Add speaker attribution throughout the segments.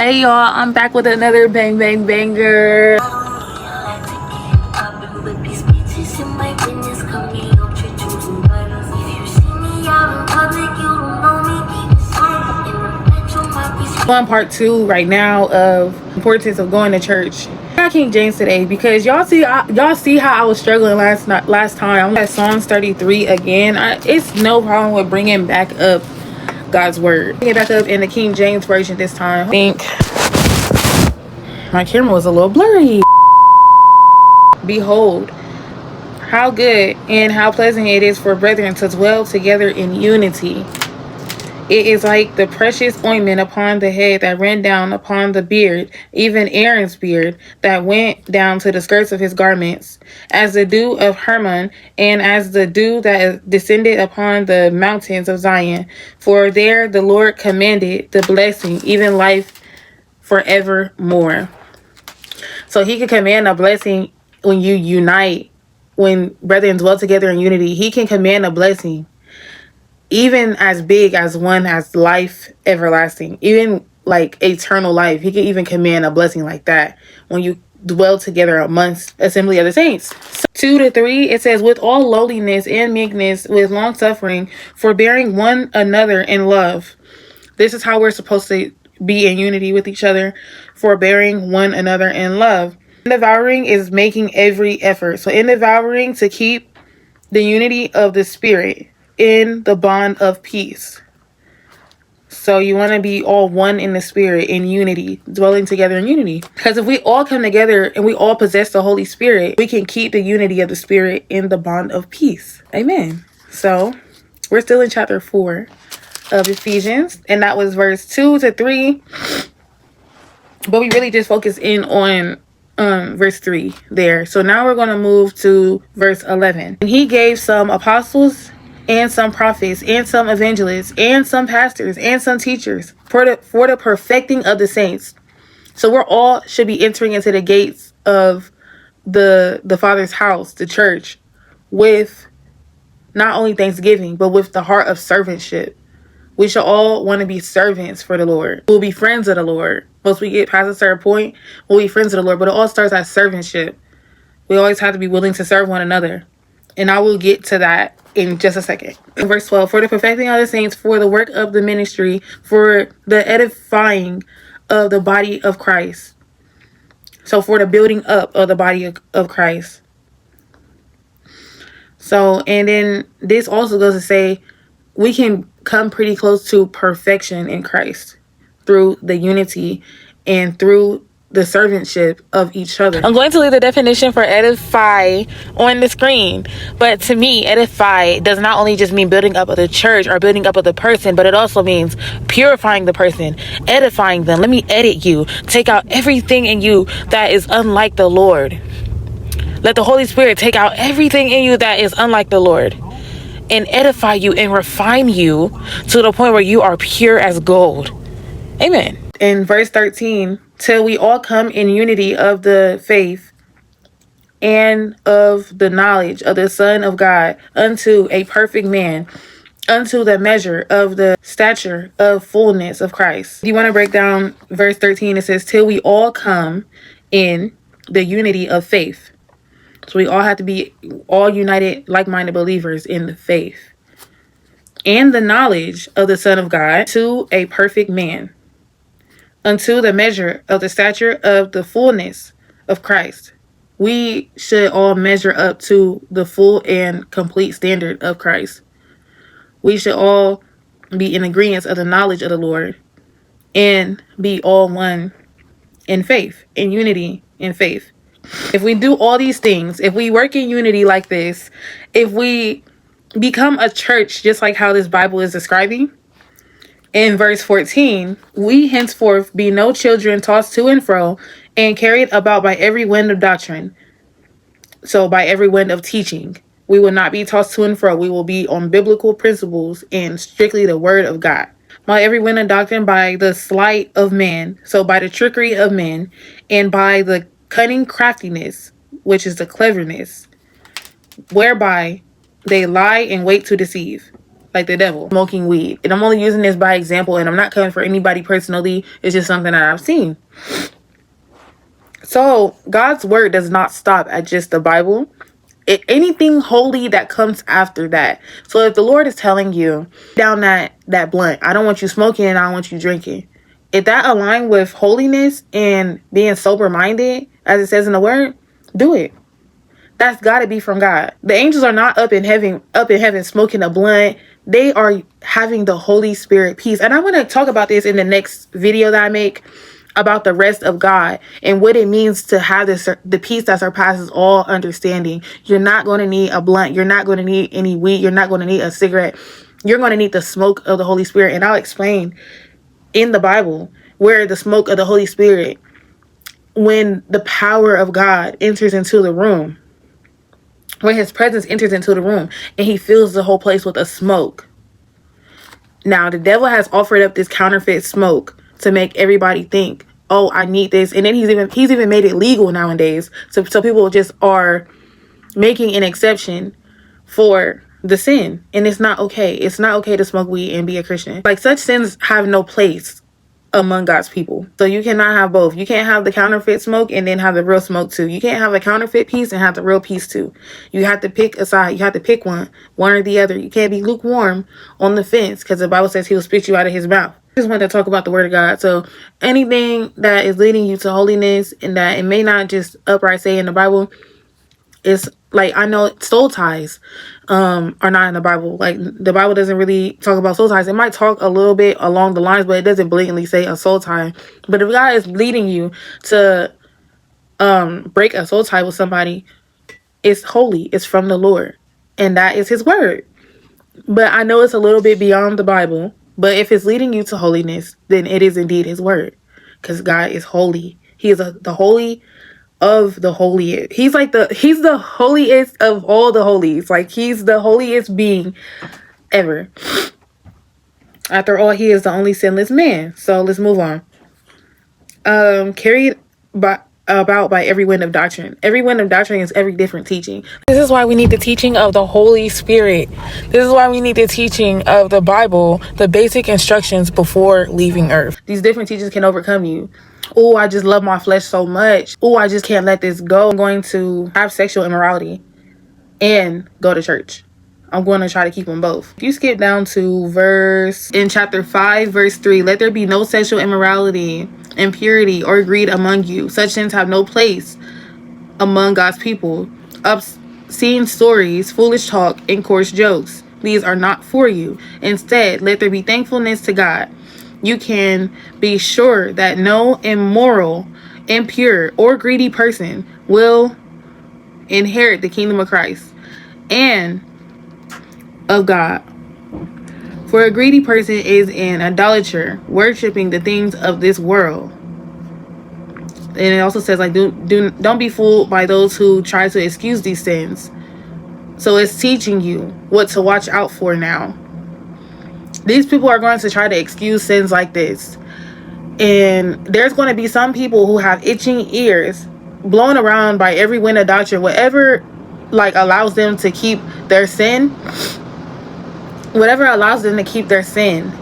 Speaker 1: Hey y'all, I'm back with another bang bang banger. On part 2 right now of importance of going to church. I got King James today because y'all see how I was struggling last time. I'm at Psalms 33 again. It's no problem with bringing back up God's word. Bring it back up in the King James version this time. I think my camera was a little blurry. Behold, how good and how pleasant it is for brethren to dwell together in unity. It is like the precious ointment upon the head that ran down upon the beard, even Aaron's beard, that went down to the skirts of his garments, as the dew of Hermon, and as the dew that descended upon the mountains of Zion. For there the Lord commanded the blessing, even life forevermore. So he can command a blessing when you unite, when brethren dwell together in unity. He can command a blessing even as big as one as life everlasting, even like eternal life. He can even command a blessing like that when you dwell together amongst assembly of the saints. So 2-3, it says, with all lowliness and meekness, with long suffering, forbearing one another in love. This is how we're supposed to be in unity with each other, forbearing one another in love. Devouring is making every effort. So in devouring, to keep the unity of the spirit in the bond of peace. So you want to be all one in the spirit, in unity, dwelling together in unity. Because if we all come together and we all possess the Holy Spirit, we can keep the unity of the spirit in the bond of peace. Amen. So we're still in chapter 4 of Ephesians, and that was verse 2-3. But we really just focus in on verse 3 there. So now we're going to move to verse 11. And he gave some apostles, and some prophets, and some evangelists, and some pastors, and some teachers for the perfecting of the saints. So we're all should be entering into the gates of the Father's house, the church, with not only thanksgiving, but with the heart of servantship. We should all want to be servants for the Lord. We'll be friends of the Lord. Once we get past a certain point, we'll be friends of the Lord. But it all starts at servantship. We always have to be willing to serve one another. And I will get to that in just a second. In verse 12, for the perfecting of the saints, for the work of the ministry, for the edifying of the body of Christ. So for the building up of the body of Christ. So, and then this also goes to say, we can come pretty close to perfection in Christ through the unity and through the servantship of each other. I'm going to leave the definition for edify on the screen. But to me, edify does not only just mean building up of the church or building up of the person, but it also means purifying the person, edifying them. Let me edit you. Take out everything in you that is unlike the Lord. Let the Holy Spirit take out everything in you that is unlike the Lord and edify you and refine you to the point where you are pure as gold. Amen. In verse 13, till we all come in unity of the faith and of the knowledge of the Son of God, unto a perfect man, unto the measure of the stature of fullness of Christ. If you want to break down verse 13, it says, till we all come in the unity of faith. So we all have to be all united, like-minded believers in the faith. And the knowledge of the Son of God, to a perfect man, unto the measure of the stature of the fullness of Christ. We should all measure up to the full and complete standard of Christ. We should all be in agreement of the knowledge of the Lord and be all one in faith, in unity in faith. If we do all these things, if we work in unity like this, if we become a church just like how this Bible is describing, in verse 14, we henceforth be no children tossed to and fro and carried about by every wind of doctrine. So by every wind of teaching, we will not be tossed to and fro. We will be on biblical principles and strictly the word of God. By every wind of doctrine, by the sleight of man, so by the trickery of men, and by the cunning craftiness, which is the cleverness, whereby they lie and wait to deceive. like the devil, smoking weed. And I'm only using this by example, and I'm not coming for anybody personally. It's just something that I've seen. So God's word does not stop at just the Bible. Anything holy that comes after that. So if the Lord is telling you down that blunt, I don't want you smoking and I don't want you drinking. If that align with holiness and being sober minded, as it says in the word, do it. That's got to be from God. The angels are not up in heaven smoking a blunt. They are having the Holy Spirit peace. And I want to talk about this in the next video that I make, about the rest of God and what it means to have the peace that surpasses all understanding. You're not going to need a blunt. You're not going to need any weed. You're not going to need a cigarette. You're going to need the smoke of the Holy Spirit. And I'll explain in the Bible where the smoke of the Holy Spirit, when the power of God enters into the room, when his presence enters into the room and he fills the whole place with a smoke. Now, the devil has offered up this counterfeit smoke to make everybody think, oh, I need this. And then he's even made it legal nowadays. So people just are making an exception for the sin. And it's not okay. It's not okay to smoke weed and be a Christian. Like, such sins have no place among God's people. So you cannot have both. You can't have the counterfeit smoke and then have the real smoke too. You can't have a counterfeit peace and have the real peace too. You have to pick a side. You have to pick one or the other. You can't be lukewarm on the fence, because the Bible says he will spit you out of his mouth. I just want to talk about the word of God. So anything that is leading you to holiness, and that it may not just upright say in the Bible, it's like, I know soul ties are not in the Bible. Like, the Bible doesn't really talk about soul ties. It might talk a little bit along the lines, but it doesn't blatantly say a soul tie. But if God is leading you to break a soul tie with somebody, it's holy. It's from the Lord, and that is his word. But I know it's a little bit beyond the Bible. But if it's leading you to holiness, then it is indeed his word, because God is holy. He is the holy of the holiest. He's the holiest of all the holies. Like, he's the holiest being ever. After all, he is the only sinless man. So let's move on. Carried about by every wind of doctrine. Every wind of doctrine is every different teaching. This is why we need the teaching of the Holy Spirit. This is why we need the teaching of the Bible, the basic instructions before leaving earth. These different teachings can overcome you. Oh, I just love my flesh so much. Oh, I just can't let this go. I'm going to have sexual immorality and go to church. I'm going to try to keep them both. If you skip down to in chapter 5, verse 3, let there be no sexual immorality, impurity, or greed among you. Such sins have no place among God's people. Obscene stories, foolish talk, and coarse jokes, these are not for you. Instead, let there be thankfulness to God. You can be sure that no immoral, impure, or greedy person will inherit the kingdom of Christ and of God. For a greedy person is an idolater, worshiping the things of this world. And it also says, like, don't be fooled by those who try to excuse these sins. So it's teaching you what to watch out for now. These people are going to try to excuse sins like this. And there's going to be some people who have itching ears, blown around by every wind of doctrine, whatever like allows them to keep their sin. Whatever allows them to keep their sin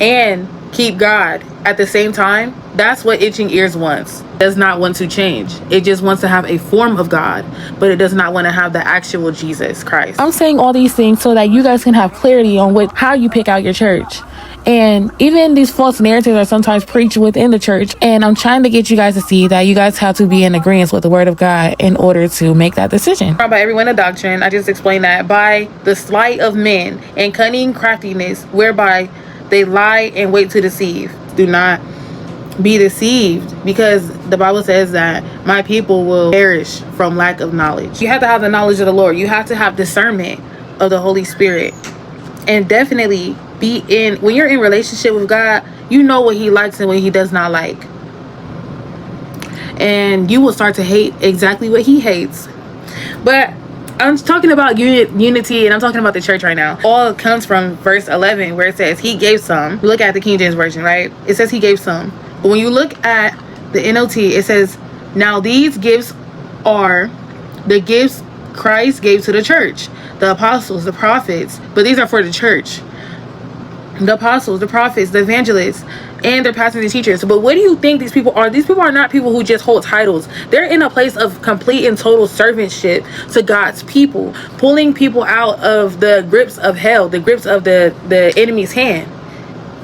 Speaker 1: and keep God at the same time, that's what itching ears wants. It does not want to change. It just wants to have a form of God, but it does not want to have the actual Jesus Christ. I'm saying all these things so that you guys can have clarity on how you pick out your church. And even these false narratives are sometimes preached within the church. And I'm trying to get you guys to see that you guys have to be in agreement with the word of God in order to make that decision. By every wind of doctrine, I just explained that, by the sleight of men and cunning craftiness, whereby they lie and wait to deceive. Do not be deceived, because the Bible says that my people will perish from lack of knowledge. You have to have the knowledge of the Lord. You have to have discernment of the Holy Spirit. And definitely when you're in relationship with God, you know what he likes and what he does not like. And you will start to hate exactly what he hates. But I'm talking about unity, and I'm talking about the church right now. All comes from verse 11, where it says he gave some. Look at the King James Version, right? It says he gave some. But when you look at the NLT, it says, now these gifts are the gifts Christ gave to the church. The apostles, the prophets, but these are for the church. The apostles, the prophets, the evangelists, and their pastors and teachers. But what do you think these people are? These people are not people who just hold titles. They're in a place of complete and total servantship to God's people, pulling people out of the grips of hell, the grips of the enemy's hand.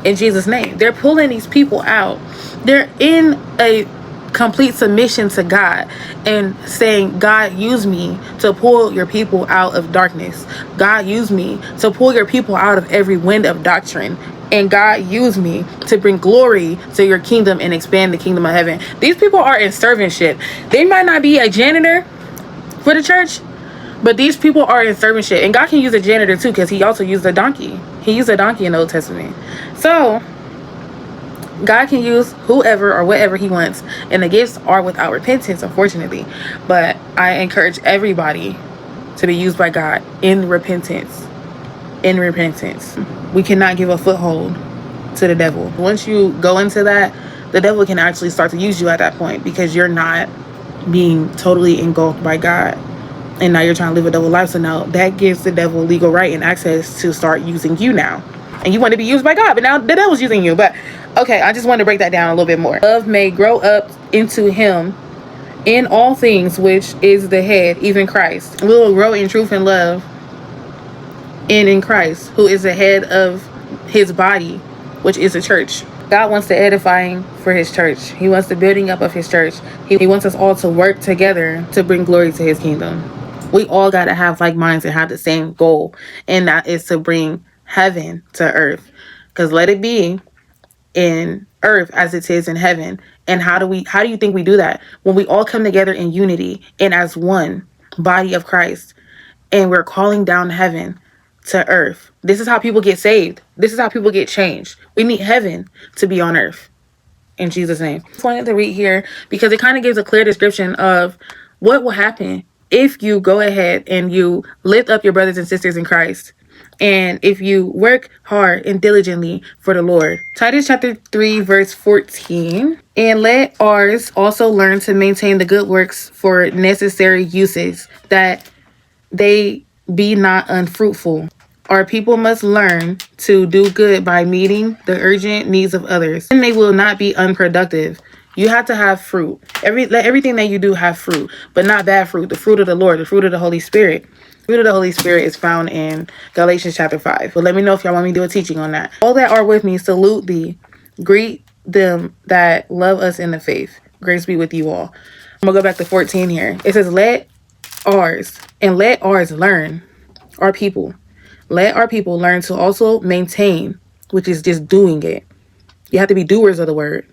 Speaker 1: In Jesus' name, they're pulling these people out. They're in a complete submission to God and saying, God, use me to pull your people out of darkness. God, use me to pull your people out of every wind of doctrine. And God, use me to bring glory to your kingdom and expand the kingdom of heaven. These people are in servantship. They might not be a janitor for the church, but these people are in servantship. And God can use a janitor too, because he also used a donkey. He used a donkey in the Old Testament. So God can use whoever or whatever he wants, and the gifts are without repentance, unfortunately. But I encourage everybody to be used by God in repentance. In repentance. We cannot give a foothold to the devil. Once you go into that, the devil can actually start to use you at that point, because you're not being totally engulfed by God. And now you're trying to live a double life. So now that gives the devil legal right and access to start using you now. And you want to be used by God, but now the devil's using you. But okay, I just wanted to break that down a little bit more. Love may grow up into him in all things, which is the head, even Christ. We will grow in truth and love in Christ, who is the head of his body, which is the church. God wants the edifying for his church. He wants the building up of his church. He wants us all to work together to bring glory to his kingdom. We all got to have like minds and have the same goal, and that is to bring heaven to earth. Because let it be in earth as it is in heaven. And how do you think we do that? When we all come together in unity and as one body of Christ, and we're calling down heaven to earth. This is how people get saved. This is how people get changed. We need heaven to be on earth. In Jesus' name. I just wanted to read here because it kind of gives a clear description of what will happen if you go ahead and you lift up your brothers and sisters in Christ, and if you work hard and diligently for the Lord. Titus chapter 3 verse 14. And let ours also learn to maintain the good works for necessary uses, that they be not unfruitful. Our people must learn to do good by meeting the urgent needs of others, and they will not be unproductive. You have to have fruit. Let everything that you do have fruit, but not bad fruit. The fruit of the Lord, the fruit of the Holy Spirit. The fruit of the Holy Spirit is found in Galatians chapter 5. But let me know if y'all want me to do a teaching on that. All that are with me salute thee. Greet them that love us in the faith. Grace be with you all. I'm going to go back to 14 here. It says, let ours learn, our people. Let our people learn to also maintain, which is just doing it. You have to be doers of the word.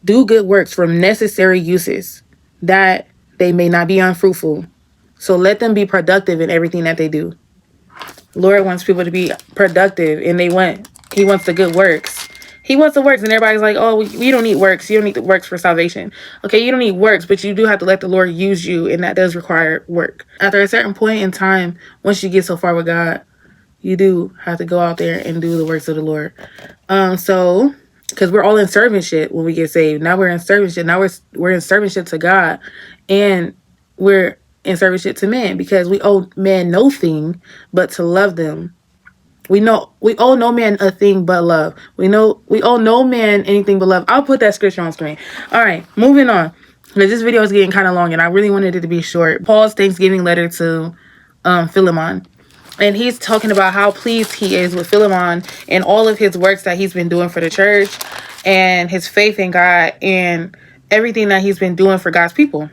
Speaker 1: Do good works for necessary uses, that they may not be unfruitful. So let them be productive in everything that they do. Lord wants people to be productive, and he wants the good works. He wants the works, and everybody's like, oh, you don't need works. You don't need the works for salvation. Okay, you don't need works, but you do have to let the Lord use you, and that does require work. After a certain point in time, once you get so far with God, you do have to go out there and do the works of the Lord. Because we're all in servantship when we get saved. Now we're in servantship. Now we're in servantship to God, and we're in servantship to men, because we owe men no thing but to love them. We owe no man a thing but love. We owe no man anything but love. I'll put that scripture on screen. All right, moving on. Because this video is getting kind of long, and I really wanted it to be short. Paul's Thanksgiving letter to Philemon. And he's talking about how pleased he is with Philemon and all of his works that he's been doing for the church, and his faith in God, and everything that he's been doing for God's people.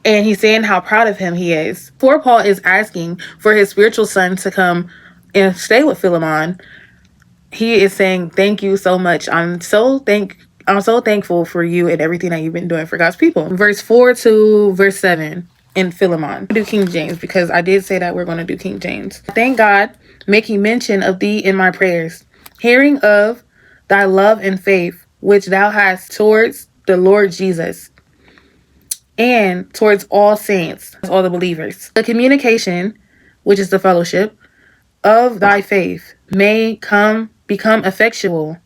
Speaker 1: And he's saying how proud of him he is. Poor Paul is asking for his spiritual son to come and stay with Philemon. He is saying, thank you so much. I'm so thankful for you and everything that you've been doing for God's people. Verse 4 to verse 7 in Philemon. Do King James, because I did say that we're going to do King James. Thank God, making mention of thee in my prayers, hearing of thy love and faith, which thou hast towards the Lord Jesus, and towards all saints, all the believers. The communication, which is the fellowship, of thy faith may become effectual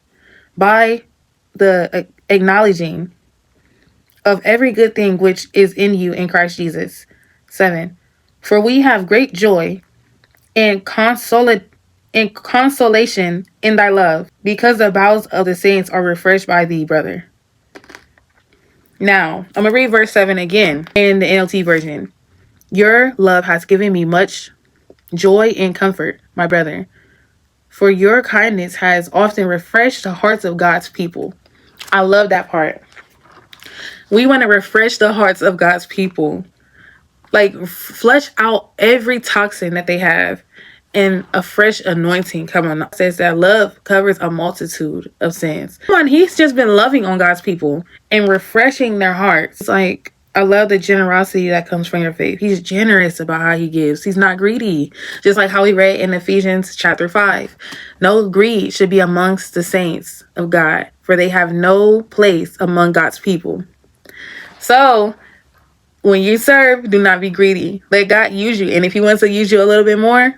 Speaker 1: by the acknowledging of every good thing which is in you in Christ Jesus. 7. For we have great joy and consolation in thy love, because the bowels of the saints are refreshed by thee, brother. Now, I'm going to read verse 7 again in the NLT version. Your love has given me much joy and comfort, my brother, for your kindness has often refreshed the hearts of God's people. I love that part. We want to refresh the hearts of God's people. Like, flush out every toxin that they have, and a fresh anointing come on. It says that love covers a multitude of sins. Come on, he's just been loving on God's people and refreshing their hearts. It's like, I love the generosity that comes from your faith. He's generous about how he gives. He's not greedy. Just like how we read in Ephesians chapter 5. No greed should be amongst the saints of God, for they have no place among God's people. So, when you serve, do not be greedy. Let God use you. And if he wants to use you a little bit more,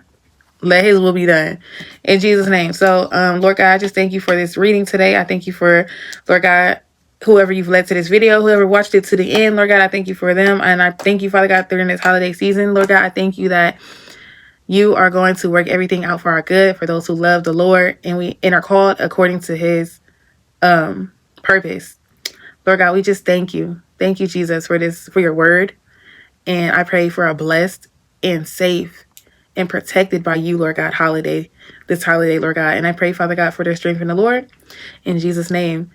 Speaker 1: let his will be done. In Jesus' name. So, Lord God, I just thank you for this reading today. I thank you for, Lord God, whoever you've led to this video, whoever watched it to the end, Lord God, I thank you for them. And I thank you, Father God, during this holiday season. Lord God, I thank you that you are going to work everything out for our good, for those who love the Lord and are called according to his purpose. Lord God, we just thank you. Thank you, Jesus, for your word. And I pray for a blessed and safe and protected by you, Lord God, this holiday, Lord God. And I pray, Father God, for their strength in the Lord. In Jesus' name,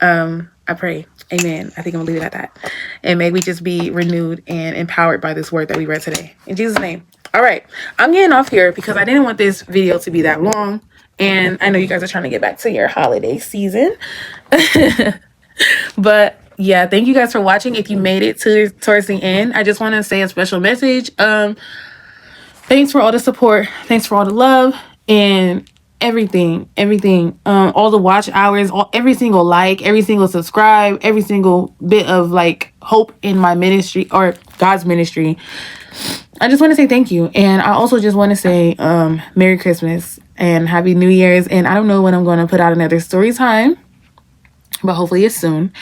Speaker 1: I pray. Amen. I think I'm gonna leave it at that. And may we just be renewed and empowered by this word that we read today. In Jesus' name. All right. I'm getting off here because I didn't want this video to be that long. And I know you guys are trying to get back to your holiday season. But yeah, thank you guys for watching. If you made it towards the end, I just want to say a special message. Thanks for all the support. Thanks for all the love and everything. All the watch hours, every single like, every single subscribe, every single bit of like hope in my ministry or God's ministry. I just want to say thank you. And I also just want to say Merry Christmas and Happy New Year's. And I don't know when I'm going to put out another story time, but hopefully it's soon.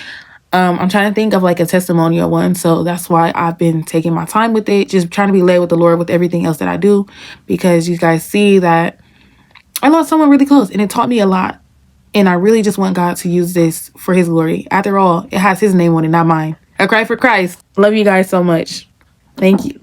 Speaker 1: I'm trying to think of like a testimonial one. So that's why I've been taking my time with it. Just trying to be led with the Lord with everything else that I do. Because you guys see that I lost someone really close and it taught me a lot. And I really just want God to use this for his glory. After all, it has his name on it, not mine. A cry for Christ. Love you guys so much. Thank you.